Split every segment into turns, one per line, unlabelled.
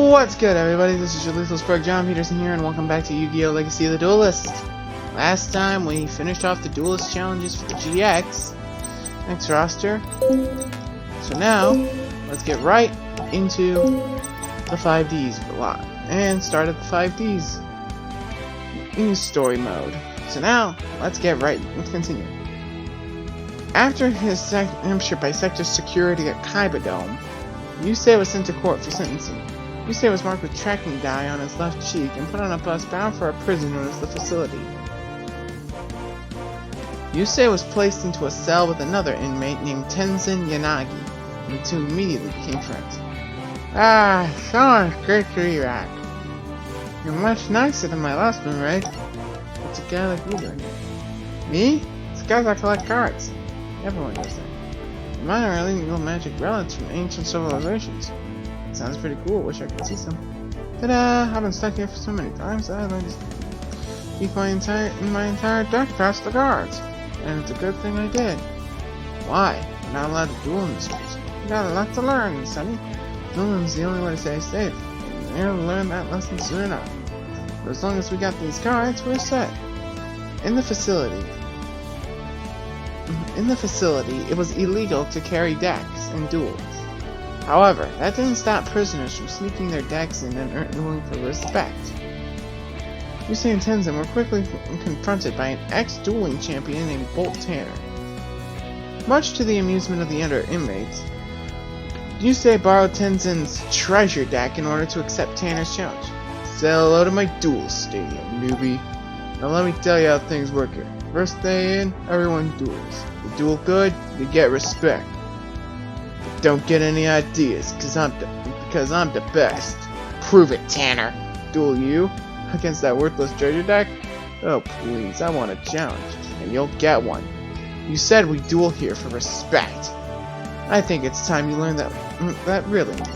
What's good, everybody? This is your Lethal Spark, John Peterson here, and welcome back to Yu-Gi-Oh! Legacy of the Duelist. Last time we finished off the Duelist challenges for the GX next roster. So now, let's get right into the 5Ds and start at the 5Ds in story mode. So now, let's continue. After his capture by Sector Security at Kaiba Dome, Yusei was sent to court for sentencing. Yusei was marked with tracking dye on his left cheek and put on a bus bound for a prison known as the Faciility. Yusei was placed into a cell with another inmate named Tenzin Yanagi, and the two immediately became friends. Ah, so great to be back. You're much nicer than my last one, right? What's a guy like you doing? Me? It's guys that collect cards. Everyone does that. Mine are illegal magic relics from ancient civilizations. Sounds pretty cool. Wish I could see some. Ta-da! I've been stuck here for so many times that I learned to keep my entire deck past the cards. And it's a good thing I did. Why? You're not allowed to duel in this place. You got a lot to learn, Sonny. Dueling's the only way to stay safe. And you'll learn that lesson soon enough. But as long as we got these cards, we're set. In the Faciility, it was illegal to carry decks in duels. However, that didn't stop prisoners from sneaking their decks in and earning for respect. Yusei and Tenzin were quickly confronted by an ex-dueling champion named Bolt Tanner. Much to the amusement of the other inmates, Yusei borrowed Tenzin's treasure deck in order to accept Tanner's challenge. Say hello to my duel stadium, newbie. Now let me tell you how things work here. First day in, everyone duels. You duel good, you get respect. But don't get any ideas, because I'm the best. Prove it, Tanner. Duel you against that worthless treasure deck? Oh please, I want a challenge, and you'll get one. You said we duel here for respect. I think it's time you learn that really means.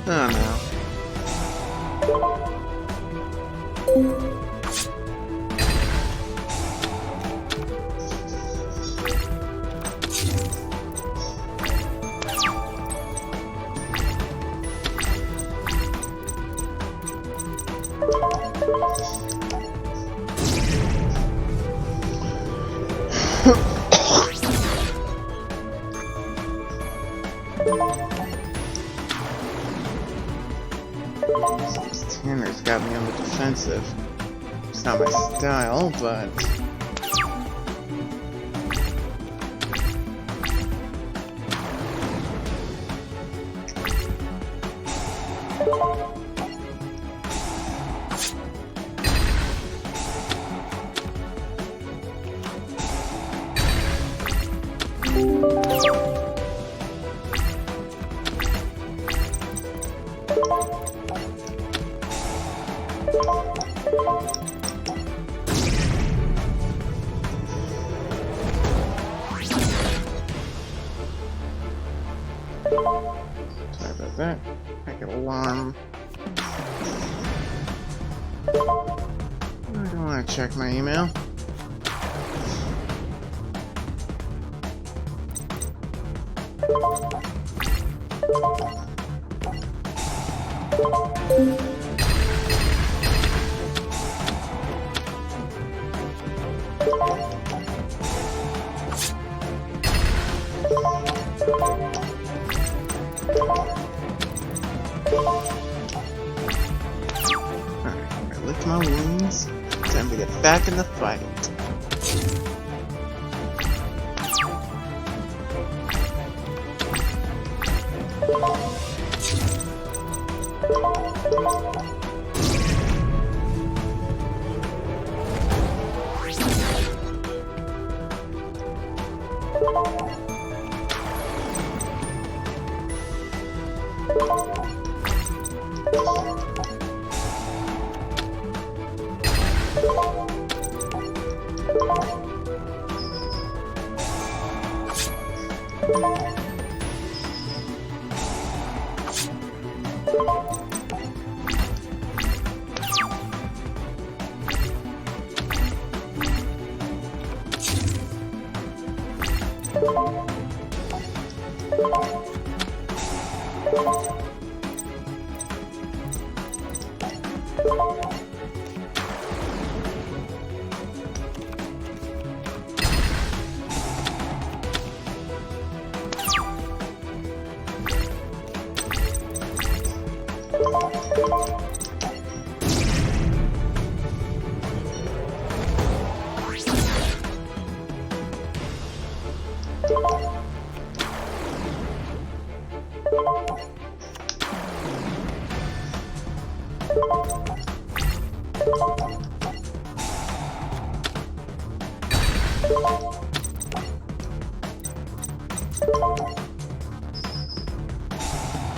Oh no. Tanner's got me on the defensive. It's not my style, but... Sorry about that. Make an alarm. I don't want to check my email. my wounds. Time to get back in the fight.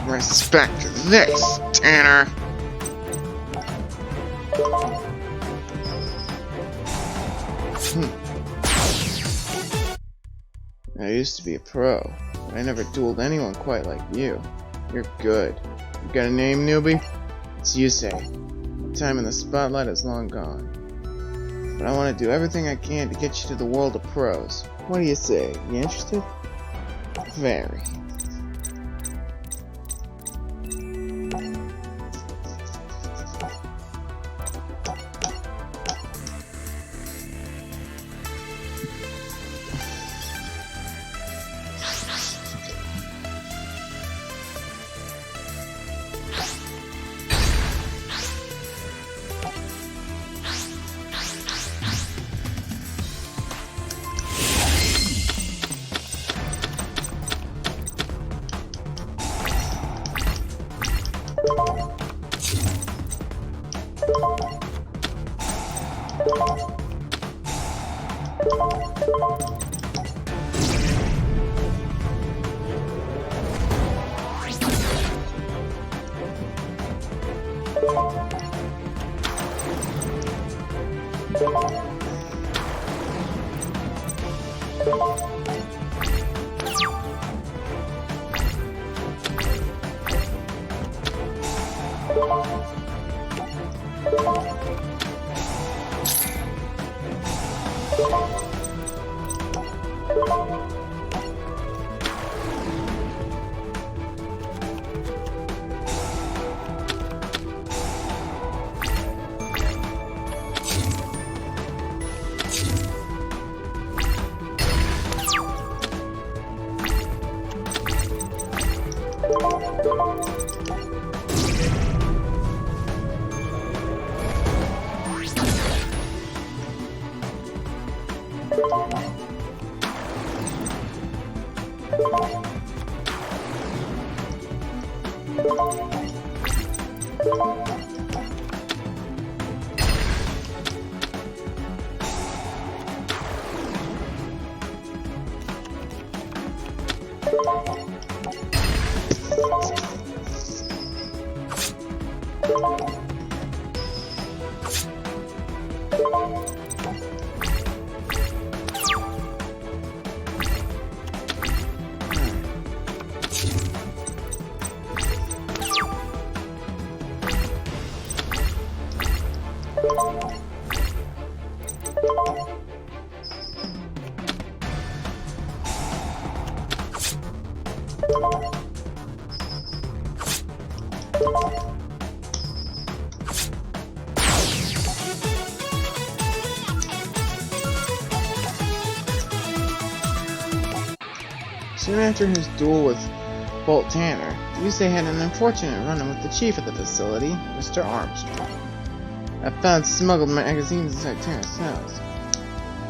Respect this, Tanner! I used to be a pro, but I never dueled anyone quite like you. You're good. You got a name, newbie? It's Yusei. My time in the spotlight is long gone. But I want to do everything I can to get you to the world of pros. What do you say? You interested? Very. Soon after his duel with Bolt Tanner, Yusei had an unfortunate run-in with the chief of the facility, Mr. Armstrong. I found smuggled magazines inside Tanner's house.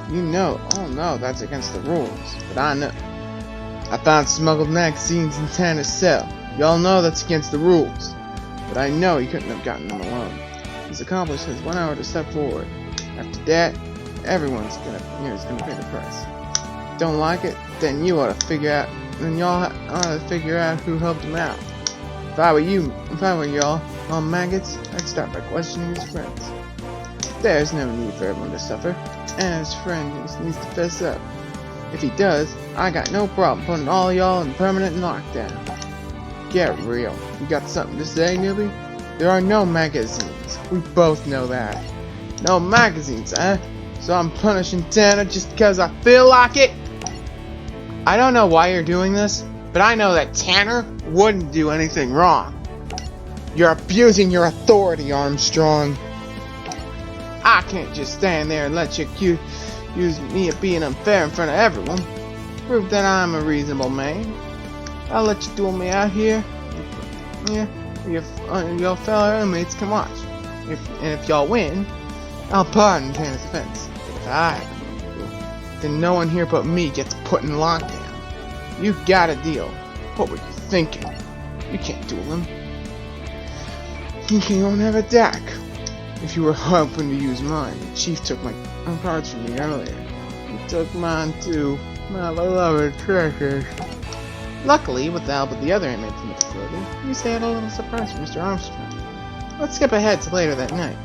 You know, oh no, that's against the rules. But I know. I found smuggled magazines in Tanner's cell. Y'all know that's against the rules. But I know he couldn't have gotten them alone. His accomplice has 1 hour to step forward. After that, everyone's gonna pay the price. Don't like it? Then you ought to figure out. Then y'all ought to figure out who helped him out. If I were y'all, all maggots, I'd start by questioning his friends. There's no need for everyone to suffer, and his friend needs to fess up. If he does, I got no problem putting all y'all in permanent lockdown. Get real. You got something to say, newbie? There are no magazines. We both know that. No magazines, eh? So I'm punishing Tanner just because I feel like it? I don't know why you're doing this, but I know that Tanner wouldn't do anything wrong. You're abusing your authority, Armstrong. I can't just stand there and let you accuse me of being unfair in front of everyone. Prove that I'm a reasonable man. I'll let you duel me out here. Yeah, your fellow inmates can watch. If y'all win, I'll pardon Tanner's offense. But if I have a duel, then no one here but me gets put in lockdown. You got a deal. What were you thinking? You can't duel him. You can't have a deck. If you were hoping to use mine, the chief took my cards from me earlier. He took mine too, my beloved treasures. Luckily, with the help of the other inmates in the facility, we had a little surprise for Mr. Armstrong. Let's skip ahead to later that night.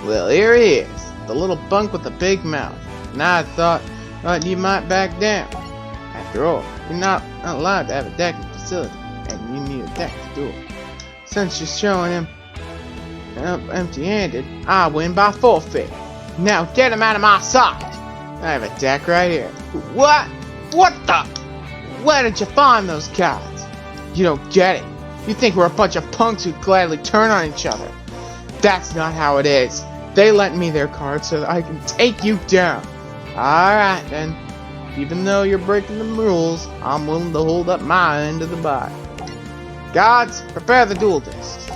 Well, here he is, the little bunk with the big mouth. And I thought you might back down. After all, you're not allowed to have a deck in the facility, and you need a deck to duel. Since you're showing him empty-handed, I win by forfeit. Now get him out of my sight. I have a deck right here. What? What the? Where did you find those cards? You don't get it. You think we're a bunch of punks who'd gladly turn on each other. That's not how it is. They lent me their cards so that I can take you down. Alright then. Even though you're breaking the rules, I'm willing to hold up my end of the bargain. Guards, prepare the duel discs.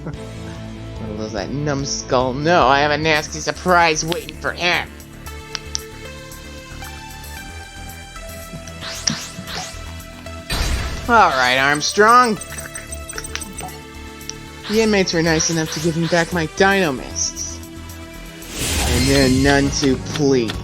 What does that numbskull know? I have a nasty surprise waiting for him. Alright, Armstrong. The inmates were nice enough to give me back my dino mists. And they're none too pleased.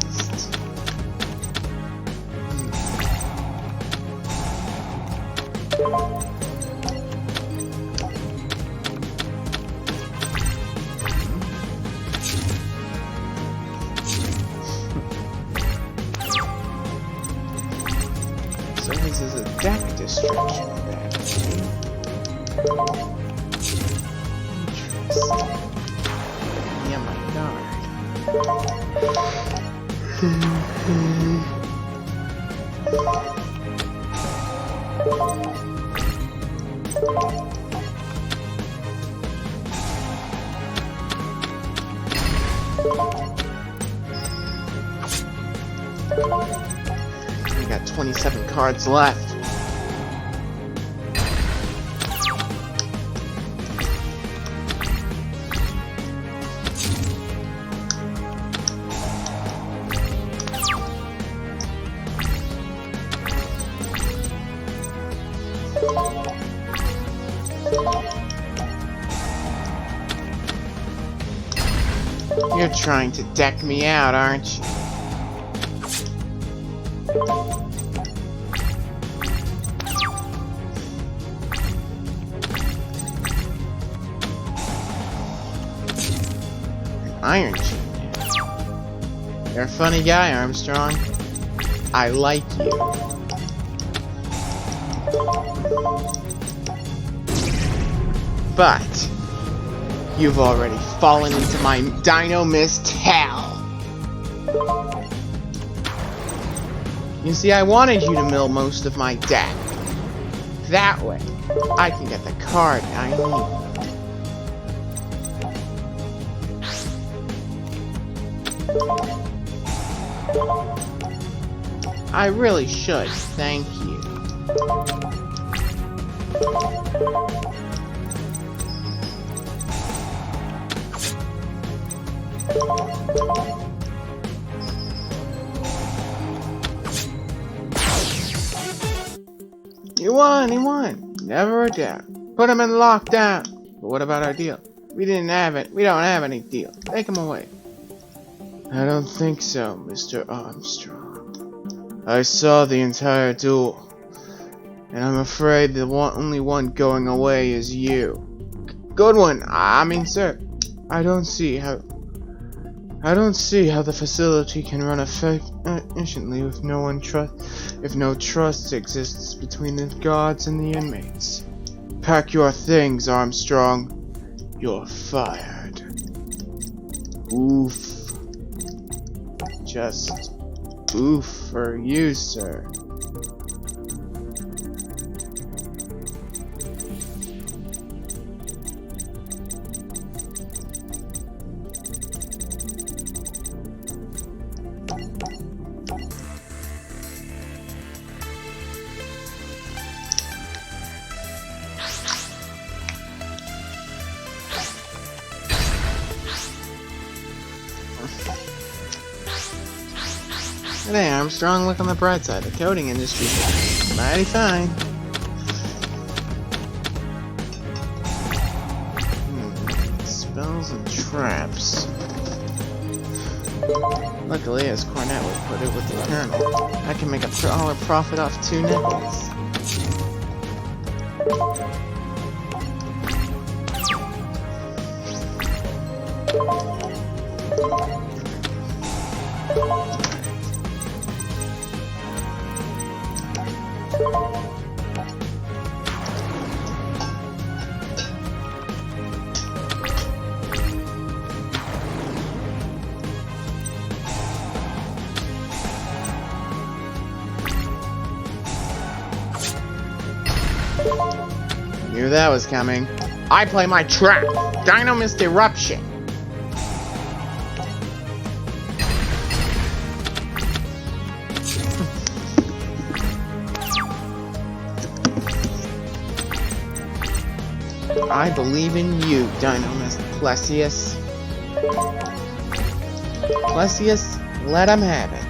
So this is a deck distraction back. Interesting. Yeah, my We got 27 cards left. You're trying to deck me out, aren't you? Iron Chain. You're a funny guy, Armstrong. I like you. But you've already fallen into my Dino Mist hell. You see, I wanted you to mill most of my deck. That way, I can get the card I need. I really should, thank you. Never a doubt. Put him in lockdown. But what about our deal? We don't have any deal. Take him away. I don't think so, Mr. Armstrong. I saw the entire duel. And I'm afraid the only one going away is you. Good one. I mean, sir. I don't see how the facility can run efficiently if no trust exists between the guards and the inmates. Pack your things, Armstrong. You're fired. Oof. Just oof for you, sir. Hey Armstrong, look on the bright side. The coding industry's mighty fine. Spells and traps. Luckily, as Cornet would put it with the Colonel, I can make a $1 profit off 2 nickels. Knew that was coming. I play my trap. Dynamist Eruption. I believe in you, Dynamist Plesius. Plesius, let him have it.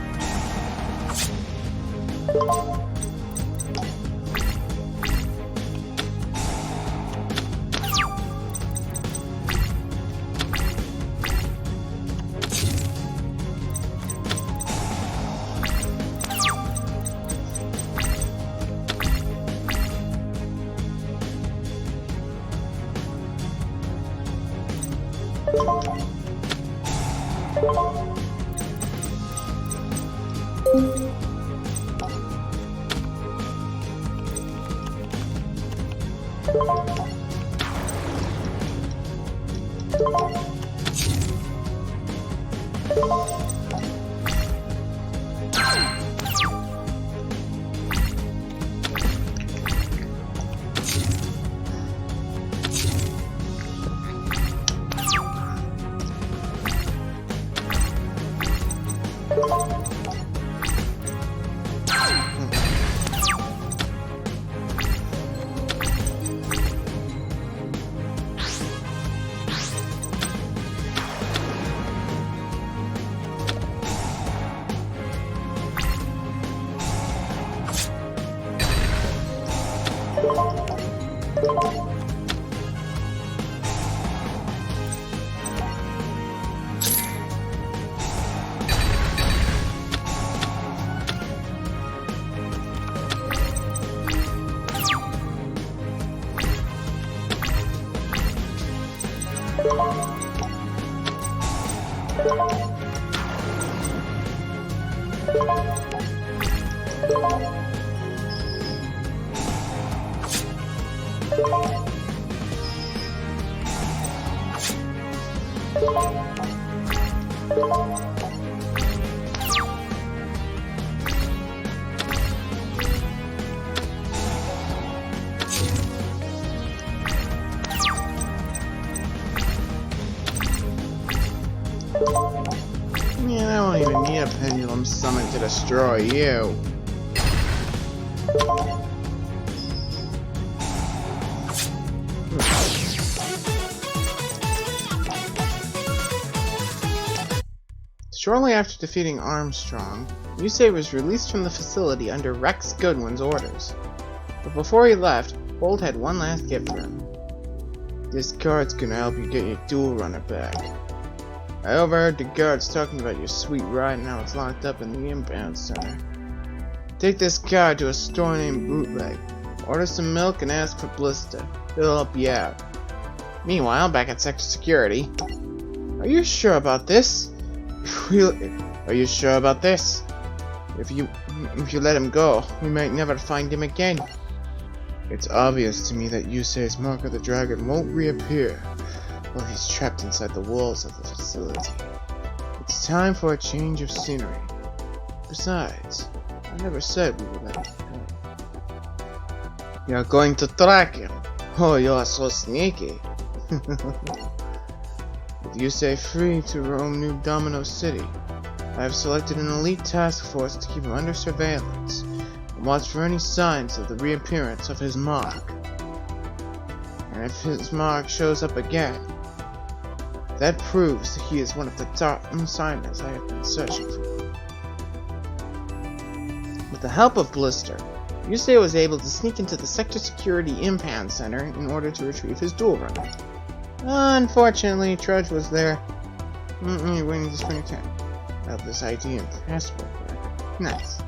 Man, I won't even need a pendulum summon to destroy you. Shortly after defeating Armstrong, Yusei was released from the facility under Rex Goodwin's orders. But before he left, Bolt had one last gift for him. This card's gonna help you get your duel runner back. I overheard the guards talking about your sweet ride and how it's locked up in the impound center. Take this card to a store named Bootleg. Order some milk and ask for Blister. He'll help you out. Meanwhile, back at Sector Security. Are you sure about this? Are you sure about this? If you let him go, we might never find him again. It's obvious to me that Yusei's Mark of the Dragon won't reappear while he's trapped inside the walls of the facility. It's time for a change of scenery. Besides, I never said we would let him go. You're going to track him. Oh, you're so sneaky. With Yusei free to roam New Domino City, I have selected an elite task force to keep him under surveillance and watch for any signs of the reappearance of his mark. And if his mark shows up again, that proves that he is one of the top insiders I have been searching for. With the help of Blister, Yusei was able to sneak into the Sector Security Impound Center in order to retrieve his duel runner. Unfortunately, Trudge was there. Waiting to spring attack. I have this ID and passport card. Nice.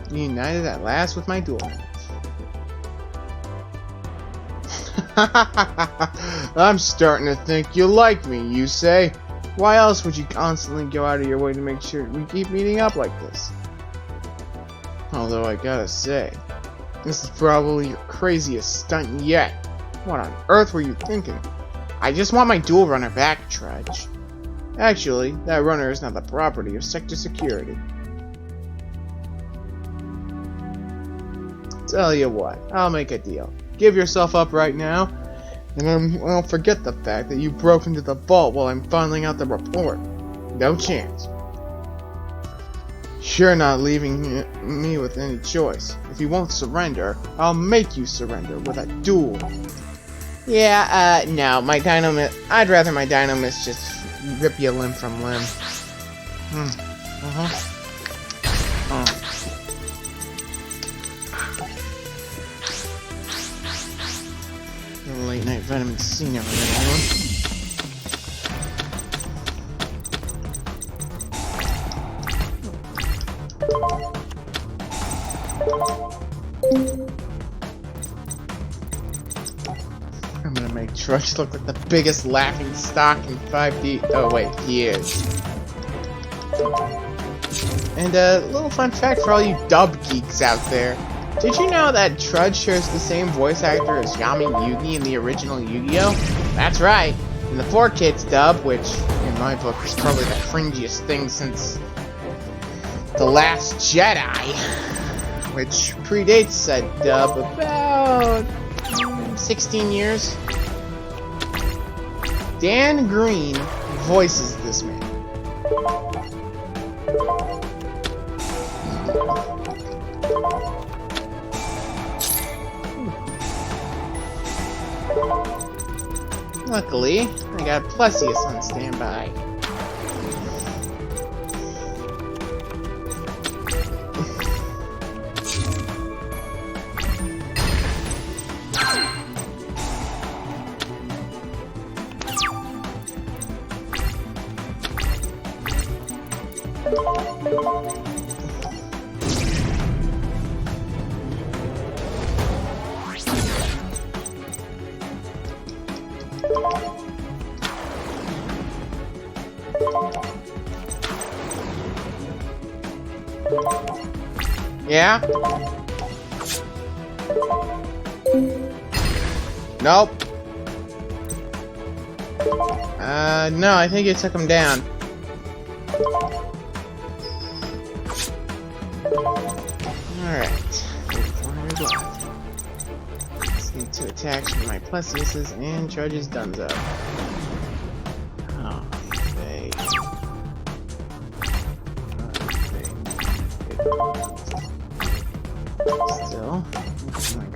United at last with my duel runner. I'm starting to think you like me, Yusei. Why else would you constantly go out of your way to make sure we keep meeting up like this? Although I gotta say, this is probably your craziest stunt yet. What on earth were you thinking? I just want my duel runner back, Trudge. Actually, that runner is now the property of Sector Security. Tell you what, I'll make a deal. Give yourself up right now, and I'll forget the fact that you broke into the vault while I'm filing out the report. No chance. You're not leaving me with any choice. If you won't surrender, I'll make you surrender with a duel. Yeah, no, my Dynamist. I'd rather my Dynamist just rip you limb from limb. Late night vitamin C never made anyone. I'm gonna make Trudge look like the biggest laughing stock in 5D. Oh wait, he is. And a little fun fact for all you dub geeks out there. Did you know that Trudge shares the same voice actor as Yami Yugi in the original Yu-Gi-Oh? That's right. In the 4Kids dub, which in my book is probably the cringiest thing since The Last Jedi, which predates said dub about 16 years. Dan Green voices this man. Luckily, I got Plesius on standby. Yeah? Nope. No, I think it took him down. Alright. 400 left. Just need 2 attacks from my Plesiuses and Trudge's Dunzo. Oh, okay. Still, looks like.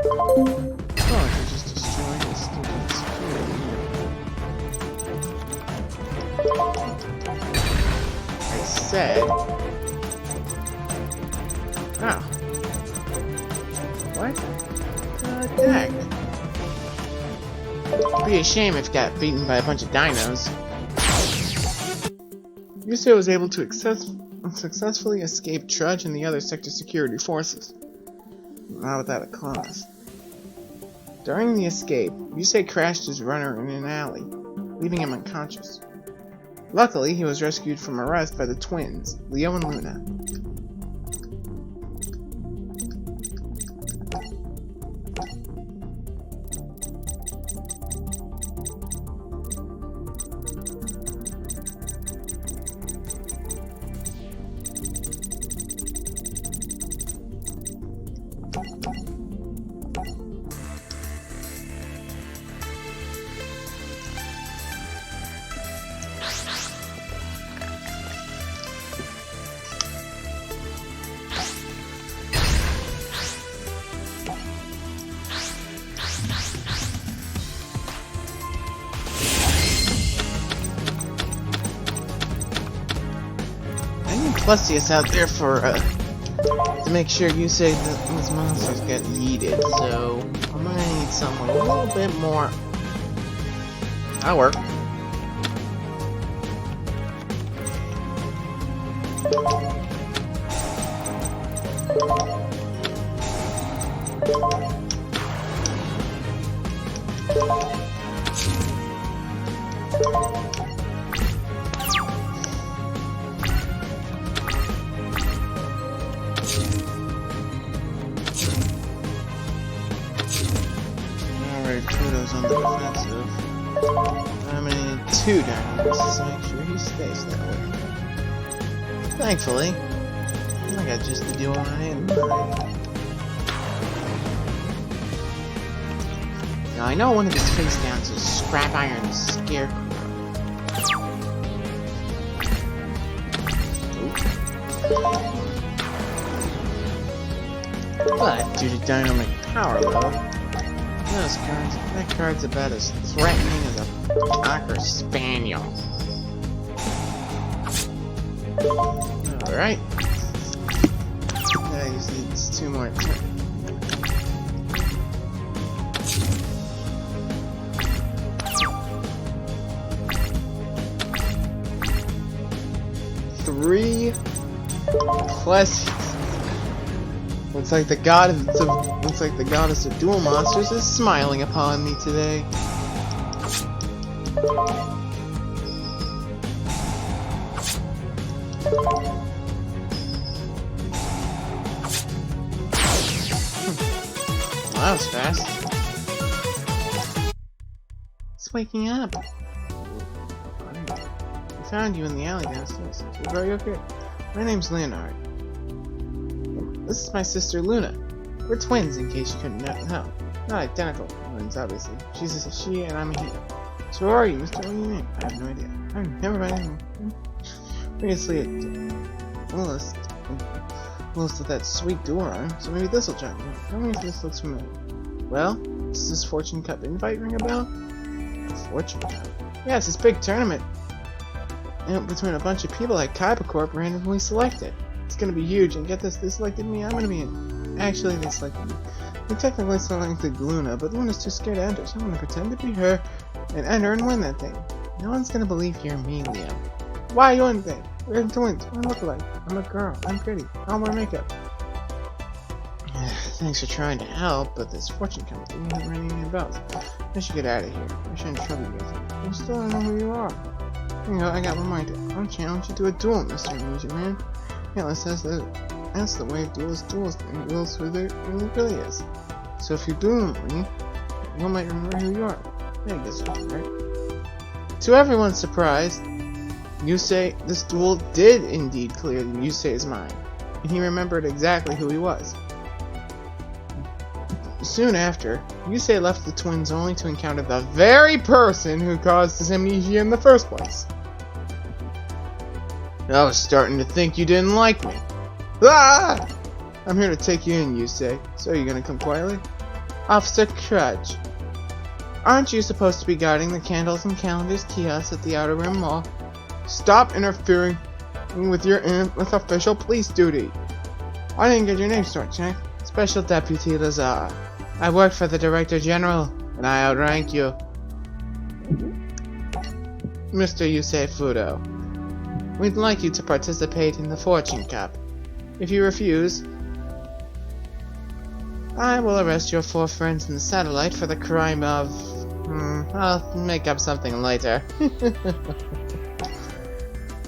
Oh, they just destroyed his stupid security. I said. Oh. What? Dang. It'd be a shame if he got beaten by a bunch of dinos. Yusei was able to successfully escape Trudge and the other sector security forces. Not without a cause. During the escape, Yusei crashed his runner in an alley, leaving him unconscious. Luckily, he was rescued from arrest by the twins, Leo and Luna. Plustius out there for to make sure you say that these monsters get yeeted, so I'm gonna need someone a little bit more. That'll work. On the defensive. I'm gonna need 2 dynamos to make sure he stays that way. Thankfully, I got just the duo I am. Now I know one of his face downs is Scrap Iron Scarecrow. But due to dynamic power though, that card's about as threatening as a Cocker Spaniel. Alright. That just needs 2 more turns. Three plus. Looks like the goddess of duel monsters is smiling upon me today. Well, that was fast. It's waking up. I found you in the alley downstairs. You're very okay. My name's Leonard. This is my sister Luna. We're twins, in case you couldn't know. Not identical twins, obviously. She's a she and I'm a he. So who are you, Mr. What do you mean? I have no idea. I've never met anyone. Previously at Duelist with that sweet duel run, so maybe this'll jump you. Tell me if this looks familiar. Well, does this Fortune Cup invite ring a bell? Fortune Cup? Yeah, it's this big tournament. And between a bunch of people like Kaiba Corp randomly selected. It's gonna be huge, and get this, they selected me, I'm gonna be in. Actually, they selected me. They technically selected Luna, but Luna's too scared to enter, so I'm gonna pretend to be her, and enter and win that thing. No one's gonna believe you're me, Leo. Why you wouldn't think? We're twins, what do I look like? I'm a girl, I'm pretty, I don't wear makeup. Thanks for trying to help, but this fortune comes through, not ringing any bells. I should get out of here. I shouldn't trouble you guys. I still don't know who you are. You know, I got reminded. I'll challenge you to a duel, Mr. Music Man. Jailhouse says that that's the way duels and duels who there really is. So if you duel me, you might remember who you are. I guess that's right. To everyone's surprise, Yusei, this duel did indeed clear Yusei's mind, and he remembered exactly who he was. Soon after, Yusei left the twins only to encounter the very person who caused his amnesia in the first place. I was starting to think you didn't like me. Ah! I'm here to take you in, Yusei. So are you gonna come quietly? Officer Trudge. Aren't you supposed to be guarding the candles and calendars kiosks at the Outer Rim Mall? Stop interfering with your official police duty. I didn't get your name, Check. Special Deputy Lazar. I work for the Director General, and I outrank you. Mr. Yusei Fudo, we'd like you to participate in the Fortune Cup. If you refuse, I will arrest your 4 friends in the satellite for the crime of... I'll make up something later.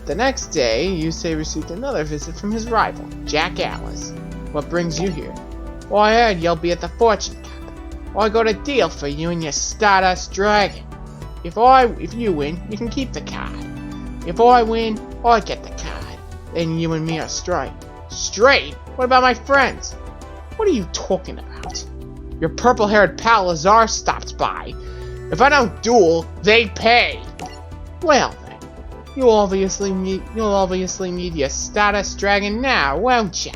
The next day, Yusei received another visit from his rival, Jack Alice. What brings you here? Well, I heard you'll be at the Fortune Cup. Well, I got a deal for you and your Stardust Dragon. If you win, you can keep the card. If I win, I get the card. Then you and me are straight. Straight? What about my friends? What are you talking about? Your purple-haired pal Lazar stopped by. If I don't duel, they pay. Well then, you'll obviously need your Stardust Dragon now, won't you?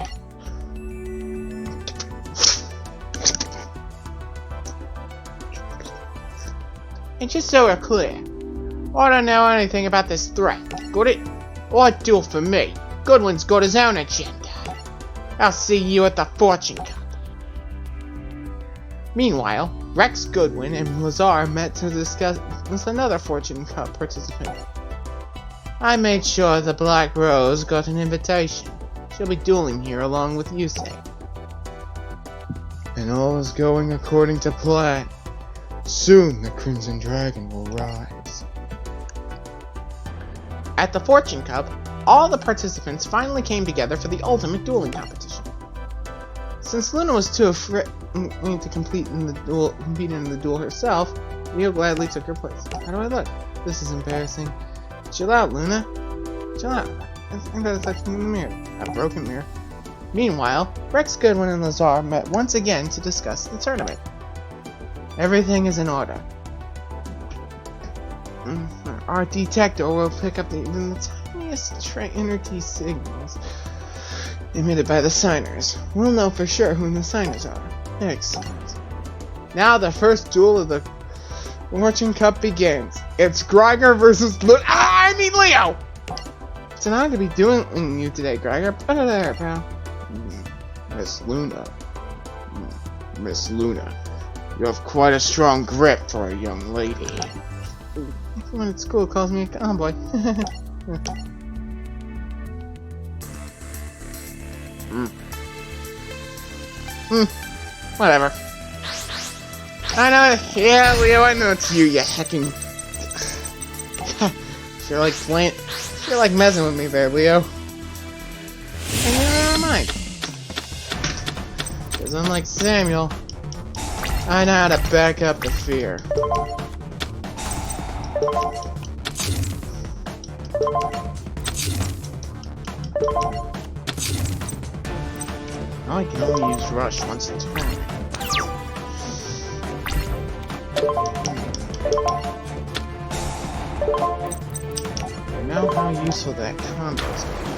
And just so we're clear, I don't know anything about this threat. Got it? Or duel for me. Goodwin's got his own agenda. I'll see you at the Fortune Cup. Meanwhile, Rex Goodwin and Lazar met to discuss with another Fortune Cup participant. I made sure the Black Rose got an invitation. She'll be dueling here along with Yusei. And all is going according to plan. Soon the Crimson Dragon will rise. At the Fortune Cup, all the participants finally came together for the ultimate dueling competition. Since Luna was too afraid to compete in the duel herself, Leo gladly took her place. How do I look? This is embarrassing. Chill out, Luna. Chill out. I gotta touch in the mirror. A broken mirror. Meanwhile, Rex Goodwin and Lazar met once again to discuss the tournament. Everything is in order. Our detector will pick up even the tiniest inner-T signals emitted by the signers. We'll know for sure who the signers are. Excellent. Now the first duel of the Fortune Cup begins. It's Greiger versus Leo! It's an honor to be dueling you today, Greiger. Put it there, pal. Miss Luna. Miss Luna. You have quite a strong grip for a young lady. Everyone at school calls me a tomboy. Whatever. I know. Yeah, Leo, I know it's you, you heckin'. You're like playing. You're like messing with me there, Leo. And you don't mind. Because unlike Samuel, I know how to back up the fear. I can only use Rush once a turn. I know how useful that combo is going to be.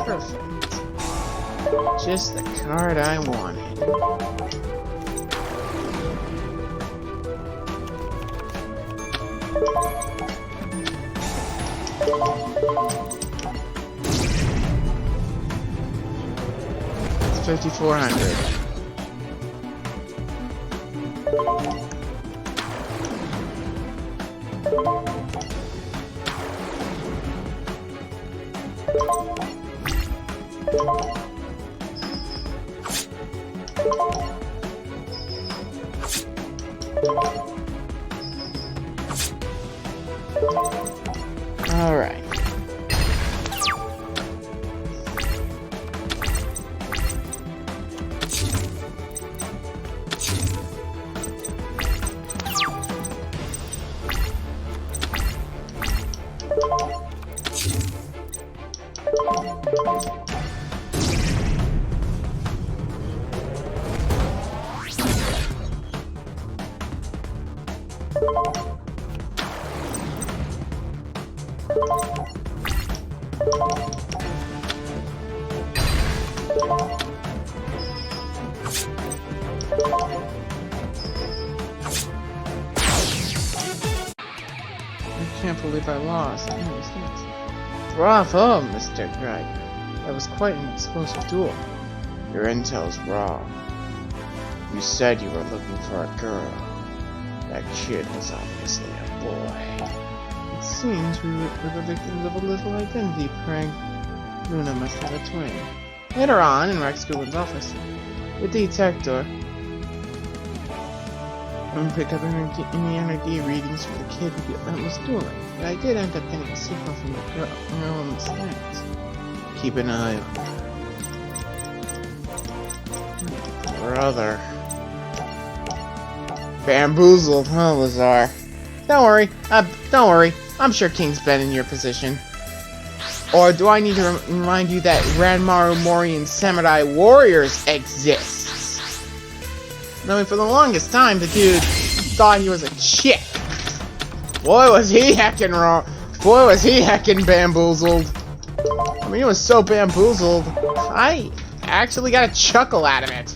Perfect. Just the card I wanted. It's 5,400. All right. I can't believe I lost. Bravo, Mr. Gregor. That was quite an explosive duel. Your intel's wrong. You said you were looking for a girl. That kid was obviously a boy. It seems we were the victims of a little identity prank. Luna must have a twin. Later on, in Rex Goodwin's office, the detector pick up any energy readings from the kid that was dueling. But I did end up getting a signal from the girl in the stands. Keep an eye on her. Brother. Bamboozled, huh, Lazar? Don't worry. I'm sure King's been in your position. Or do I need to remind you that Ranmaru Mori and Samurai warriors exist? I mean, for the longest time, the dude thought he was a chick. Boy, was he heckin' wrong. Boy, was he heckin' bamboozled. I mean, he was so bamboozled, I actually got a chuckle out of it.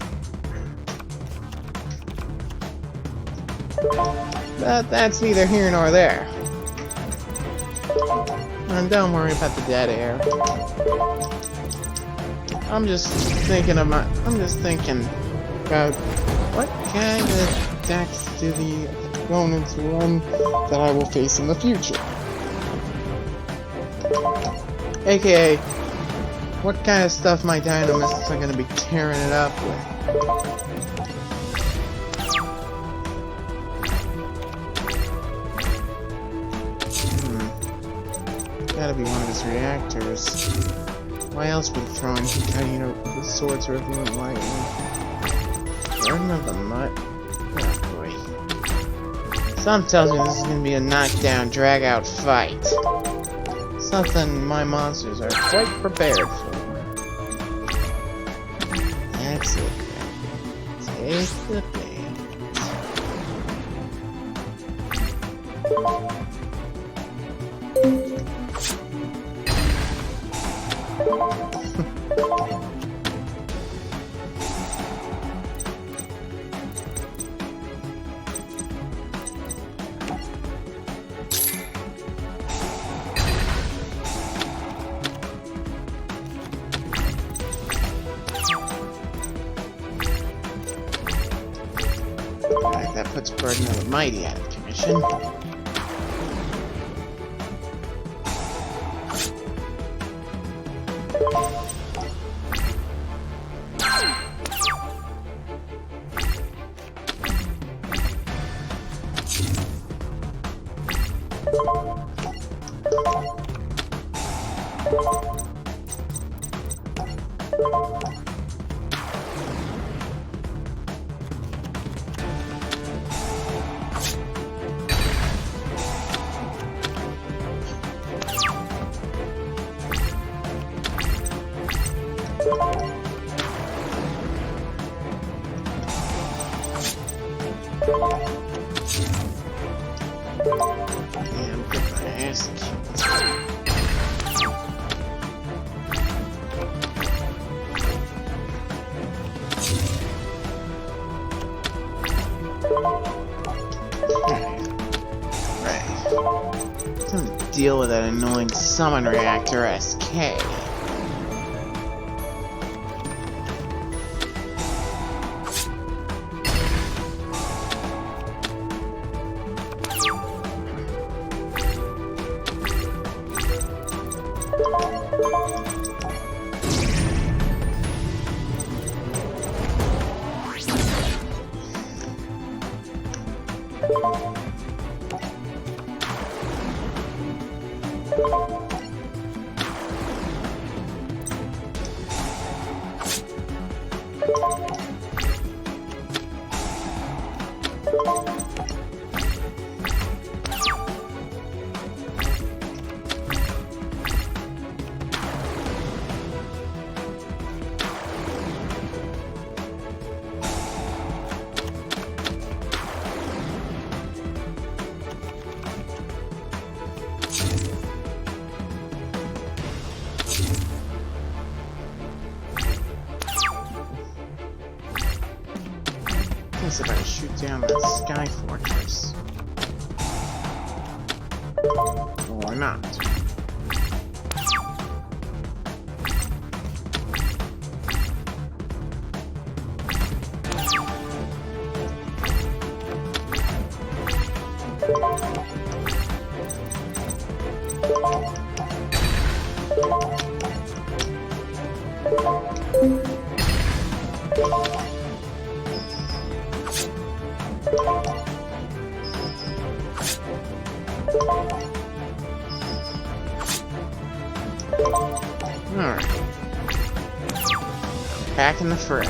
But that's neither here nor there. And don't worry about the dead air. I'm just thinking about what kind of decks do the opponents run that I will face in the future. AKA, what kind of stuff my Dynamists are gonna be tearing it up with. Gotta be one of his reactors. Why else would he throw in the swords revealing lightning? Garden of the Mutt? Oh boy. Some tells me this is gonna be a knockdown, drag-out fight. Something my monsters are quite prepared for. That's it. Take the bait. That puts Burden of the Mighty out of commission. Damn, get my ass kicked. Right. Time to deal with that annoying summon reactor SK. down that sky fortress. Or not. Alright. Back in the fray.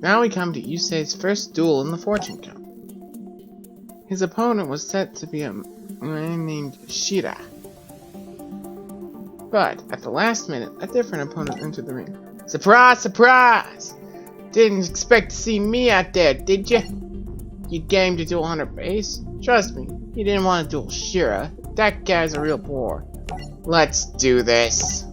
Now we come to Yusei's first duel in the Fortune Cup. His opponent was set to be a man named Shira. But, at the last minute, a different opponent entered the ring. Surprise, surprise! Didn't expect to see me out there, did ya? You game to duel Hunter Base? Trust me, you didn't want to duel Shira. That guy's a real bore. Let's do this.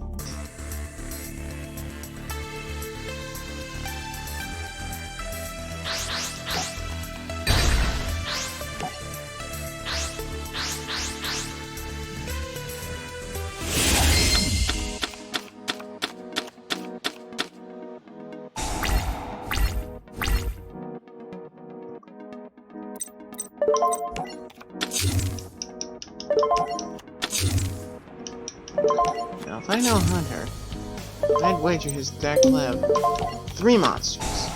Now, if I know Hunter, I'd wager his deck will have 3 monsters.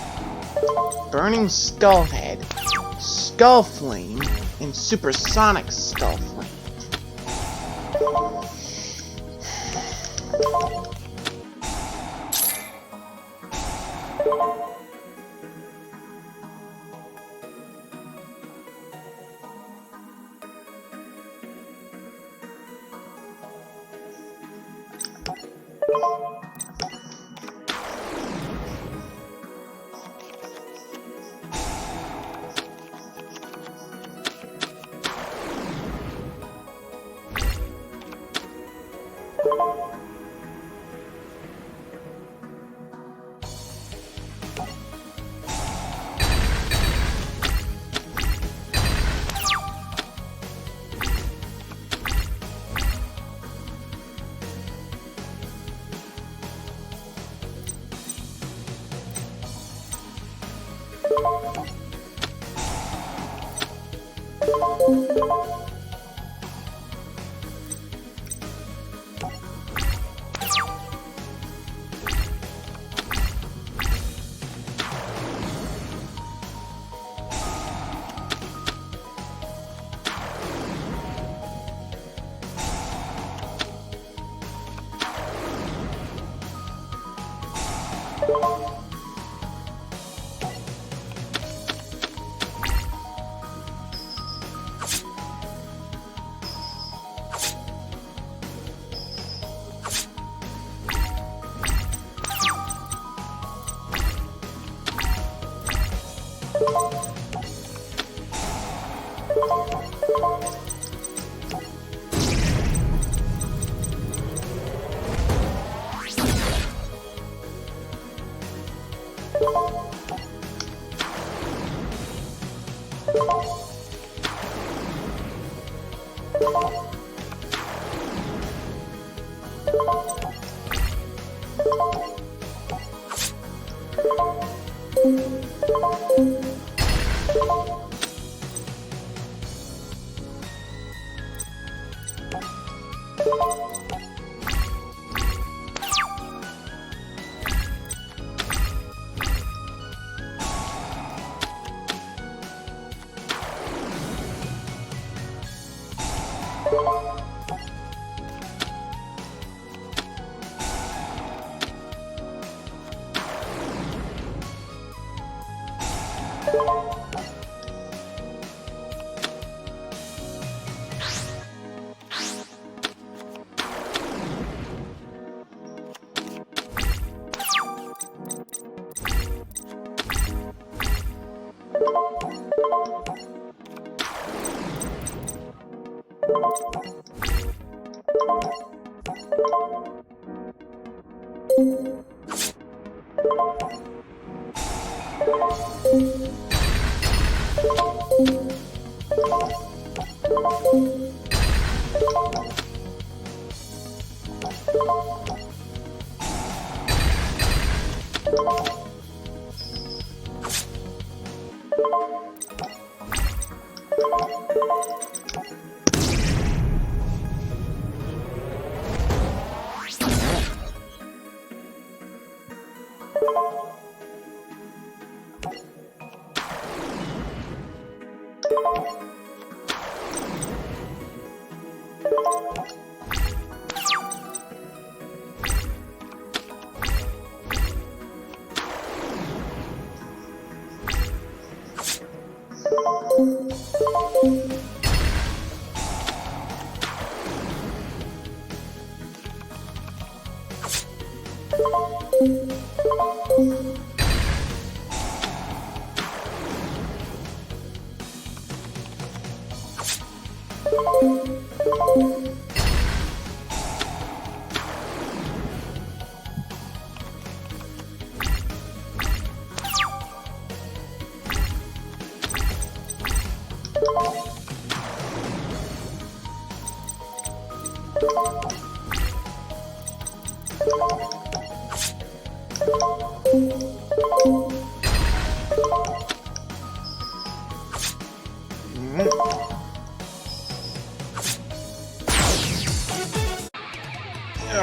Burning Skull Head, Skull Flame, and Supersonic Skull Flame.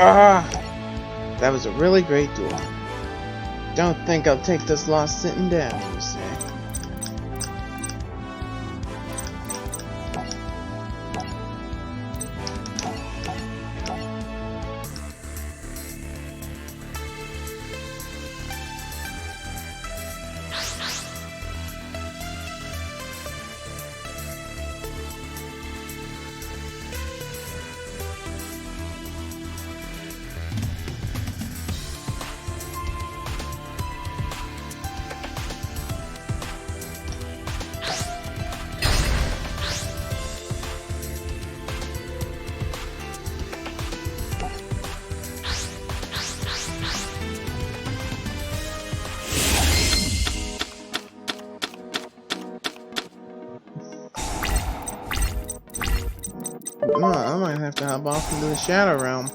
Ah, that was a really great duel. Don't think I'll take this loss sitting down, you say. No, I might have to hop off into the Shadow Realm.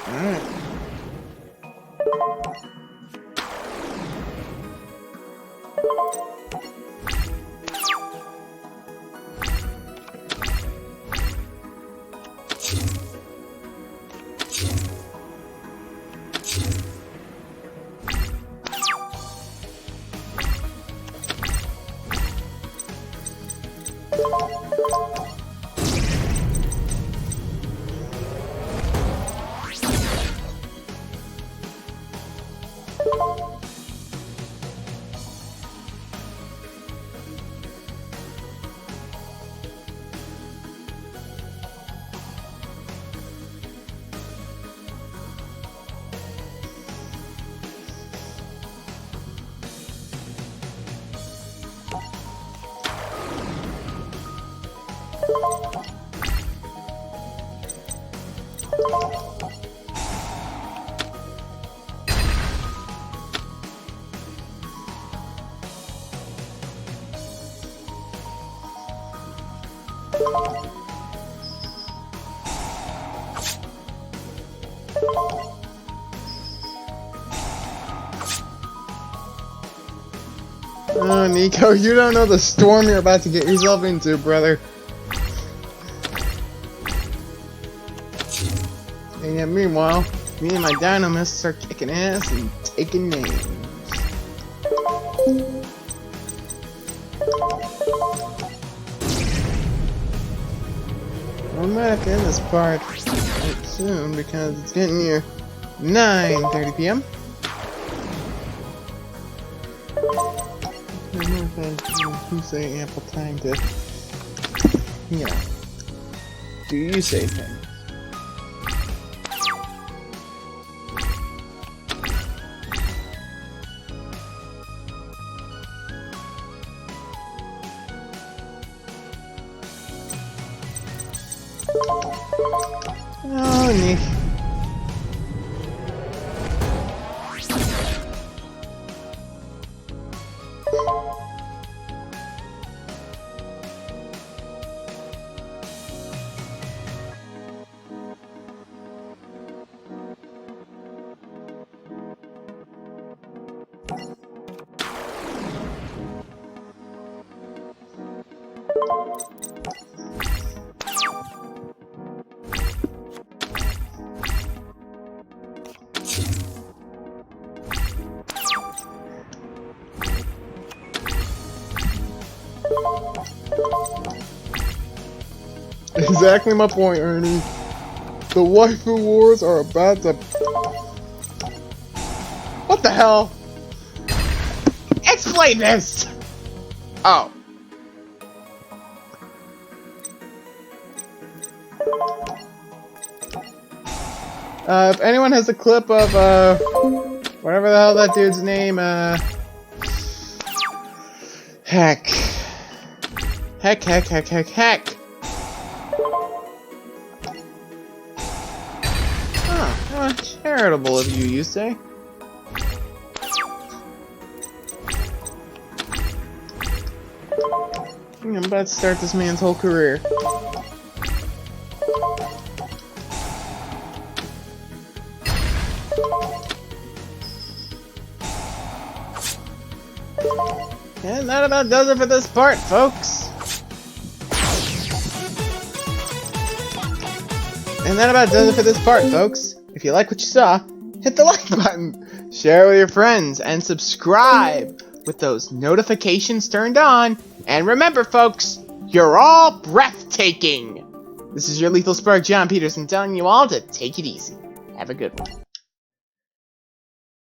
Alright. Oh, Nico, you don't know the storm you're about to get yourself into, brother. And yet, meanwhile, me and my Dynamists are kicking ass and taking names. we might have to end this part soon because it's getting near 9:30 p.m. I don't know if you say ample time to, do you say things? Oh, neat. Exactly my point, Ernie. The waifu wars are about to... What the hell? Explain this! Oh. If anyone has a clip of, whatever the hell that dude's name, Heck. Oh, charitable of you say? I'm about to start this man's whole career. And that about does it for this part, folks. If you like what you saw, hit the like button, share it with your friends, and subscribe with those notifications turned on. And remember, folks, you're all breathtaking. This is your Lethal Spark, John Peterson, telling you all to take it easy. Have a good one.